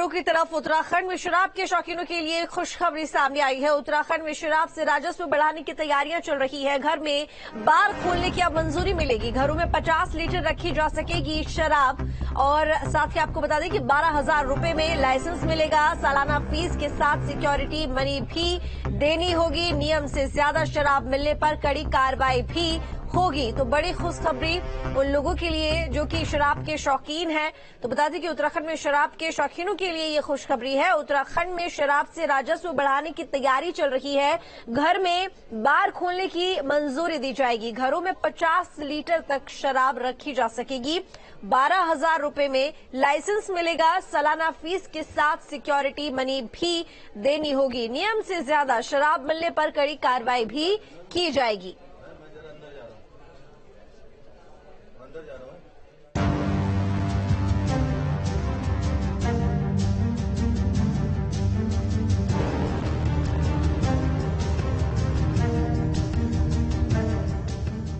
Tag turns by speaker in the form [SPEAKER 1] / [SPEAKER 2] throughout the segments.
[SPEAKER 1] की तरफ उत्तराखंड में शराब के शौकीनों के लिए खुशखबरी सामने आई है। उत्तराखंड में शराब से राजस्व बढ़ाने की तैयारियां चल रही है। घर में बार खोलने की अब मंजूरी मिलेगी। घरों में 50 लीटर रखी जा सकेगी शराब। और साथ ही आपको बता दें कि 12,000 रुपए में लाइसेंस मिलेगा। सालाना फीस के साथ सिक्योरिटी मनी भी देनी होगी। नियम से ज्यादा शराब मिलने पर कड़ी कार्रवाई भी होगी। तो बड़ी खुशखबरी उन लोगों के लिए जो कि शराब के शौकीन हैं। तो बता दें कि उत्तराखंड में शराब के शौकीनों के लिए ये खुशखबरी है। उत्तराखंड में शराब से राजस्व बढ़ाने की तैयारी चल रही है। घर में बार खोलने की मंजूरी दी जाएगी। घरों में 50 लीटर तक शराब रखी जा सकेगी। 12,000 रुपए में लाइसेंस मिलेगा। सालाना फीस के साथ सिक्योरिटी मनी भी देनी होगी। नियम से ज्यादा शराब मिलने पर कड़ी कार्रवाई भी की जाएगी।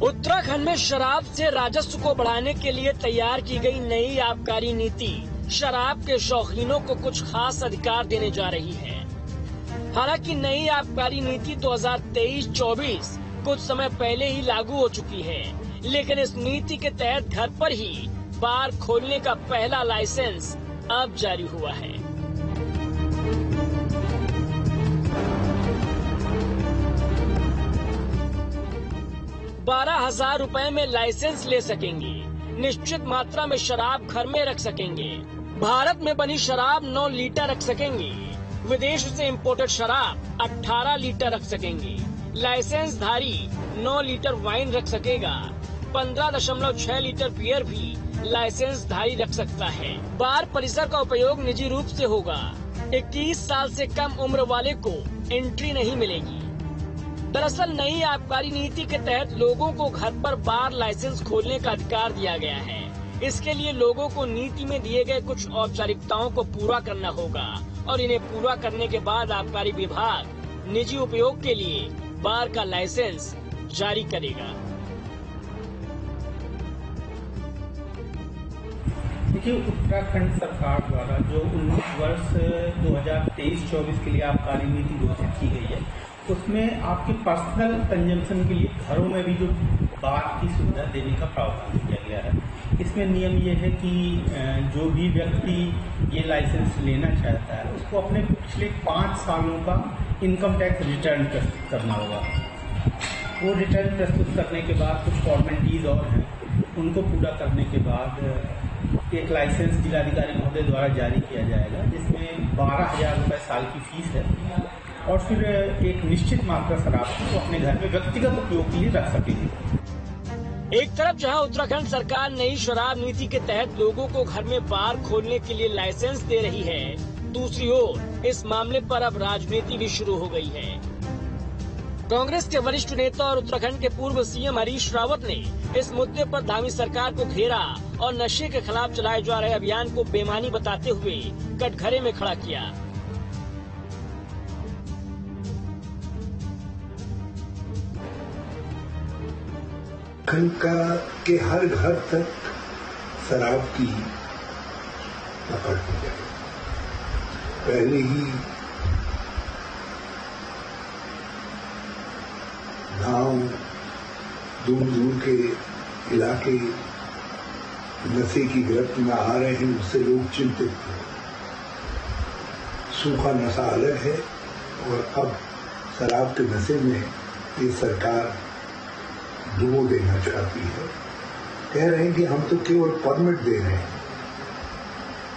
[SPEAKER 2] उत्तराखंड में शराब से राजस्व को बढ़ाने के लिए तैयार की गई नई आबकारी नीति शराब के शौकीनों को कुछ खास अधिकार देने जा रही है। हालांकि नई आबकारी नीति 2023-24 कुछ समय पहले ही लागू हो चुकी है, लेकिन इस नीति के तहत घर पर ही बार खोलने का पहला लाइसेंस अब जारी हुआ है। ₹12,000 में लाइसेंस ले सकेंगे। निश्चित मात्रा में शराब घर में रख सकेंगे। भारत में बनी शराब 9 लीटर रख सकेंगे। विदेश से इंपोर्टेड शराब 18 लीटर रख सकेंगे। लाइसेंस धारी 9 लीटर वाइन रख सकेगा। 15.6 लीटर बियर भी लाइसेंस धारी रख सकता है। बार परिसर का उपयोग निजी रूप से होगा। 21 साल से कम उम्र वाले को एंट्री नहीं मिलेगी। दरअसल नई आबकारी नीति के तहत लोगों को घर पर बार लाइसेंस खोलने का अधिकार दिया गया है। इसके लिए लोगों को नीति में दिए गए कुछ औपचारिकताओं को पूरा करना होगा और इन्हें पूरा करने के बाद आबकारी विभाग निजी उपयोग के लिए बार का लाइसेंस जारी करेगा।
[SPEAKER 3] देखिए, उत्तराखंड सरकार द्वारा जो 19 वर्ष 2023-24 के लिए आबकारी नीति घोषित की गई है, उसमें आपकी पर्सनल कंजम्पशन के लिए घरों में भी जो बार की सुविधा देने का प्रावधान किया गया है। इसमें नियम ये है कि जो भी व्यक्ति ये लाइसेंस लेना चाहता है उसको अपने पिछले 5 सालों का इनकम टैक्स रिटर्न प्रस्तुत करना होगा। वो रिटर्न प्रस्तुत करने के बाद कुछ फॉर्मेलिटीज और हैं, उनको पूरा करने के बाद एक लाइसेंस जिलाधिकारी महोदय द्वारा जारी किया जाएगा, जिसमें 12,000 रुपये साल की फीस है और फिर एक निश्चित मात्रा शराब को अपने घर में व्यक्तिगत उपयोग के लिए रख सकेंगे।
[SPEAKER 2] एक तरफ जहां उत्तराखंड सरकार नई शराब नीति के तहत लोगों को घर में बार खोलने के लिए लाइसेंस दे रही है, दूसरी ओर इस मामले पर अब राजनीति भी शुरू हो गई है। कांग्रेस के वरिष्ठ नेता और उत्तराखंड के पूर्व सीएम हरीश रावत ने इस मुद्दे पर धामी सरकार को घेरा और नशे के खिलाफ चलाए जा रहे अभियान को बेईमानी बताते हुए कटघरे में खड़ा किया।
[SPEAKER 4] खनका के हर घर तक शराब की पकड़ हो जाए। पहले ही गांव, दूर दूर के इलाके नशे की गिरफ्त में आ रहे हैं, उससे लोग चिंतित थे। सूखा नशा अलग है और अब शराब के नशे में ये सरकार डुबो देना चाहती है। कह रहे हैं कि हम तो केवल परमिट दे रहे हैं,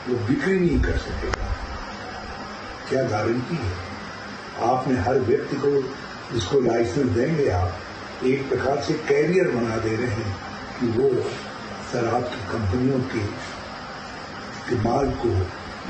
[SPEAKER 4] वो बिक्री नहीं कर सकेगा। क्या गारंटी है? आपने हर व्यक्ति को इसको लाइसेंस देंगे, आप एक प्रकार से कैरियर बना दे रहे हैं कि वो शराब की कंपनियों के माल को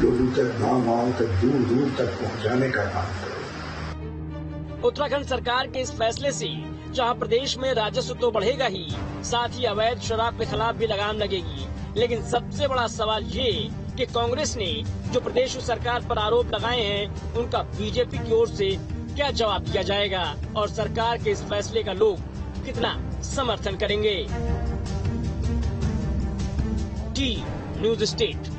[SPEAKER 4] लोगों तक, गाँव तक, दूर दूर तक पहुंचाने का काम करें।
[SPEAKER 2] उत्तराखंड सरकार के इस फैसले से जहां प्रदेश में राजस्व तो बढ़ेगा ही, साथ ही अवैध शराब के खिलाफ भी लगाम लगेगी। लेकिन सबसे बड़ा सवाल ये कि कांग्रेस ने जो प्रदेश सरकार पर आरोप लगाए हैं, उनका बीजेपी की ओर से क्या जवाब दिया जाएगा और सरकार के इस फैसले का लोग कितना समर्थन करेंगे। T news state.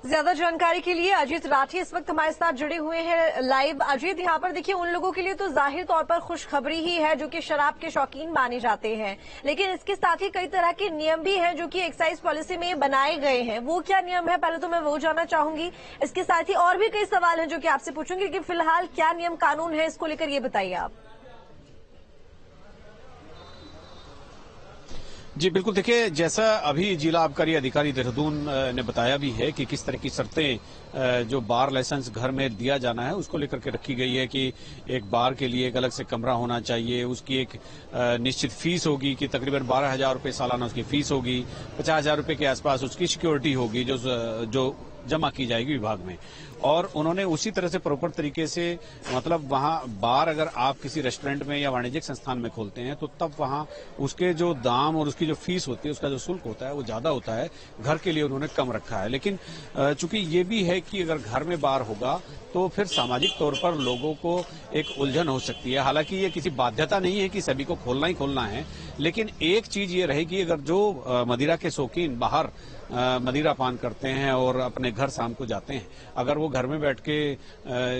[SPEAKER 1] ज्यादा जानकारी के लिए अजीत राठी इस वक्त हमारे साथ जुड़े हुए हैं लाइव। अजीत, यहाँ पर देखिए, उन लोगों के लिए तो जाहिर तौर पर खुशखबरी ही है जो कि शराब के शौकीन माने जाते हैं, लेकिन इसके साथ ही कई तरह के नियम भी हैं जो कि एक्साइज पॉलिसी में बनाए गए हैं। वो क्या नियम है, पहले तो मैं वो जानना चाहूंगी। इसके साथ ही और भी कई सवाल हैं जो कि आपसे पूछूंगी, लेकिन फिलहाल क्या नियम कानून है इसको लेकर ये बताइए आप।
[SPEAKER 5] जी बिल्कुल, देखिए जैसा अभी जिला आबकारी अधिकारी देहरादून ने बताया भी है कि किस तरह की शर्तें जो बार लाइसेंस घर में दिया जाना है उसको लेकर के रखी गई है कि एक बार के लिए एक अलग से कमरा होना चाहिए, उसकी एक निश्चित फीस होगी कि तकरीबन 12,000 रुपये सालाना उसकी फीस होगी, 50,000 रुपये के आसपास उसकी सिक्योरिटी होगी जो जमा की जाएगी विभाग में। और उन्होंने उसी तरह से प्रॉपर तरीके से, मतलब वहां बार अगर आप किसी रेस्टोरेंट में या वाणिज्यिक संस्थान में खोलते हैं तो तब वहां उसके जो दाम और उसकी जो फीस होती है, उसका जो शुल्क होता है वो ज्यादा होता है। घर के लिए उन्होंने कम रखा है, लेकिन चूंकि ये भी है कि अगर घर में बार होगा तो फिर सामाजिक तौर पर लोगों को एक उलझन हो सकती है। हालांकि ये किसी बाध्यता नहीं है कि सभी को खोलना ही खोलना है, लेकिन एक चीज ये रहेगी, अगर जो मदिरा के शौकीन बाहर मदिरा पान करते हैं और अपने घर शाम को जाते हैं, अगर वो घर में बैठ के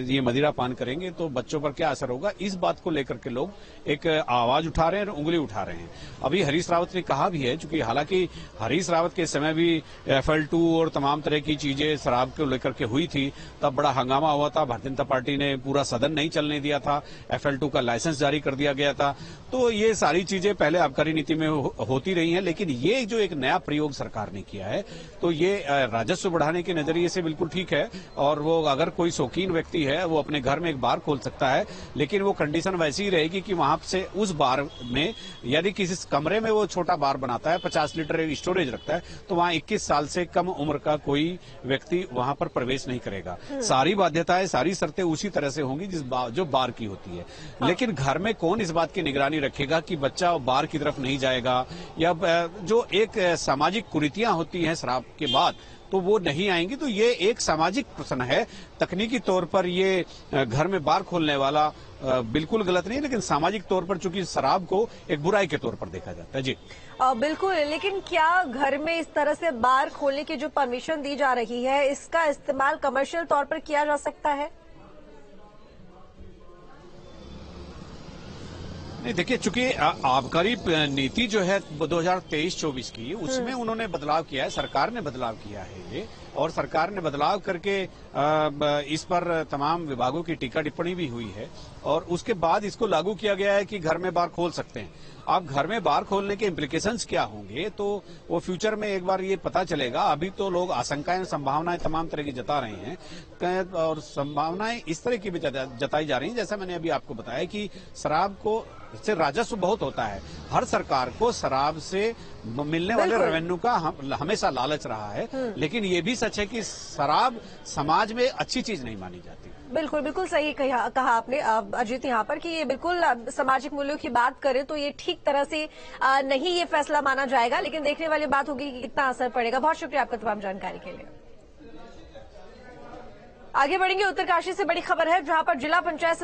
[SPEAKER 5] ये मदिरा पान करेंगे तो बच्चों पर क्या असर होगा, इस बात को लेकर के लोग एक आवाज उठा रहे हैं और उंगली उठा रहे हैं। अभी हरीश रावत ने कहा भी है, चूंकि हालांकि हरीश रावत के समय भी FL2 और तमाम तरह की चीजें शराब को लेकर के हुई थी, तब बड़ा हंगामा हुआ था। भारतीय जनता पार्टी ने पूरा सदन नहीं चलने दिया था, FL2 का लाइसेंस जारी कर दिया गया था। तो ये सारी चीजें पहले आबकारी नीति में होती रही हैं, लेकिन ये जो एक नया प्रयोग सरकार ने किया है तो ये राजस्व बढ़ाने के नजरिए से बिल्कुल ठीक है। और वो अगर कोई शौकीन व्यक्ति है वो अपने घर में एक बार खोल सकता है, लेकिन वो कंडीशन वैसी ही रहेगी कि वहां से उस बार में यदि किसी कमरे में वो छोटा बार बनाता है, 50 लीटर स्टोरेज रखता है, तो वहां 21 साल से कम उम्र का कोई व्यक्ति वहां पर प्रवेश नहीं करेगा। सारी बाध्यताएं, सारी शर्तें उसी तरह से होंगी जो बार की होती है। लेकिन घर में कौन इस बात की निगरानी रखेगा कि बच्चा बार की तरफ नहीं जाएगा, या जो एक सामाजिक कुरीतियां होती हैं शराब के बाद तो वो नहीं आएंगी। तो ये एक सामाजिक प्रश्न है। तकनीकी तौर पर ये घर में बार खोलने वाला बिल्कुल गलत नहीं, लेकिन सामाजिक तौर पर चूंकि शराब को एक बुराई के तौर पर देखा जाता है। जी
[SPEAKER 1] बिल्कुल, लेकिन क्या घर में इस तरह से बार खोलने की जो परमिशन दी जा रही है, इसका इस्तेमाल कमर्शियल तौर पर किया जा सकता है?
[SPEAKER 5] नहीं, देखिए चूंकि आबकारी नीति जो है 2023-24 की, उसमें उन्होंने बदलाव किया है, सरकार ने बदलाव किया है ये, और सरकार ने बदलाव करके इस पर तमाम विभागों की टीका टिप्पणी भी हुई है और उसके बाद इसको लागू किया गया है कि घर में बार खोल सकते हैं। अब घर में बार खोलने के इम्प्लीकेशंस क्या होंगे तो वो फ्यूचर में एक बार ये पता चलेगा। अभी तो लोग आशंकाएं, संभावनाएं तमाम तरह की जता रहे हैं और संभावनाएं इस तरह की भी जताई जा रही हैं, जैसा मैंने अभी आपको बताया कि शराब को से राजस्व बहुत होता है। हर सरकार को शराब से मिलने वाले रेवेन्यू का हमेशा लालच रहा है, लेकिन ये भी सच है कि शराब समाज में अच्छी चीज नहीं मानी जाती।
[SPEAKER 1] बिल्कुल बिल्कुल सही कहा आपने अजीत यहाँ पर कि ये बिल्कुल सामाजिक मूल्यों की बात करें तो ये ठीक तरह से नहीं ये फैसला माना जाएगा, लेकिन देखने वाली बात होगी कि कितना असर पड़ेगा। बहुत शुक्रिया आपका तमाम जानकारी के लिए। आगे बढ़ेंगे, उत्तरकाशी से बड़ी खबर है जहां पर जिला पंचायत